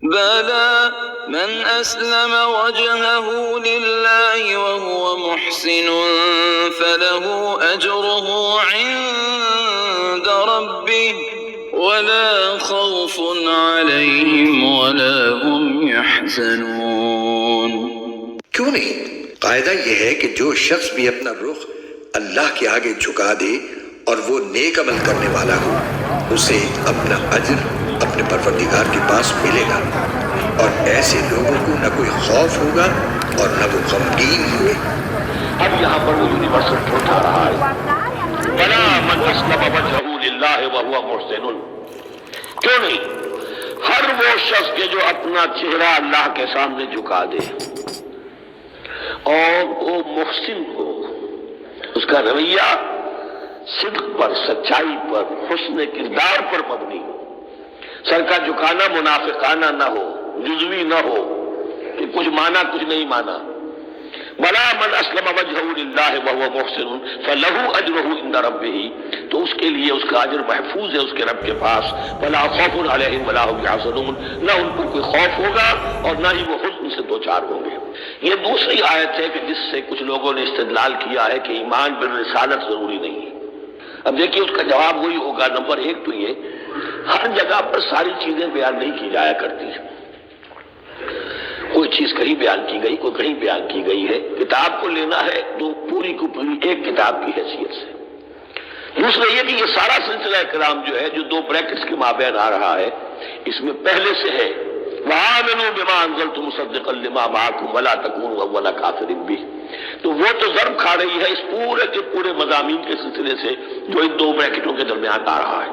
بلى من أسلم وجهه لله وهو محسن فله أجره عند ربه ولا خوف عليهم ولا هم يحزنون۔ کیوں نہیں؟ قاعدہ یہ ہے کہ جو شخص بھی اپنا رخ اللہ کے آگے جھکا دے اور وہ نیک عمل کرنے والا ہو، اسے اپنا اجر اپنے پروردگار کے پاس ملے گا، اور ایسے لوگوں کو نہ کوئی خوف ہوگا اور نہ وہ غمگین ہوں گے۔ اب یہاں پر وہ یونیورسل ٹروتھ آ رہا ہے، بلا من اسلم وجہہ للہ وہو محسن۔ کیوں نہیں؟ ہر وہ شخص کے جو اپنا چہرہ اللہ کے سامنے جھکا دے اور وہ محسن ہو، اس کا رویہ صدق پر، سچائی پر، حسن کردار پر مبنی ہو، سر کا جھکانا منافقانہ نہ ہو، جزوی نہ ہو کہ کچھ مانا کچھ نہیں مانا۔ بلا من اسلم وجہہ للہ وہو محسن فلہ اجرہ عند ربہ، تو اس کے لیے اس کا اجر محفوظ ہے اس کے رب کے پاس۔ ولا خوف علیہم ولا هم یحزنون، نہ ان پر کوئی خوف ہوگا اور نہ ہی وہ حزن سے دوچار ہوں گے۔ یہ دوسری آیت ہے کہ جس سے کچھ لوگوں نے استدلال کیا ہے کہ ایمان بالرسالت ضروری نہیں ہے۔ اب دیکھیے اس کا جواب وہی ہوگا، نمبر ایک تو یہ ہر جگہ پر ساری چیزیں بیان نہیں کی جایا کرتی، کوئی چیز کہیں بیان کی گئی، کوئی کہیں بیان کی گئی ہے۔ کتاب کو لینا ہے تو پوری کو پوری ایک کتاب کی حیثیت سے۔ دوسرا یہ کہ یہ سارا سلسلہ کرام جو ہے، جو دو بریکٹس کے مابین آ رہا ہے، اس میں پہلے سے ہے وَآمِنُوا بِمَا أَنزَلْتُ مُصَدِّقًا لِمَا مَعَكُمْ وَلَا تَكُونُوا أَوَّلَ كَافِرٍ بِهِ، تو وہ تو ضرب کھا رہی ہے اس پورے کے پورے مضامین کے سلسلے سے جو ان دو بریکٹوں کے درمیان آ رہا ہے۔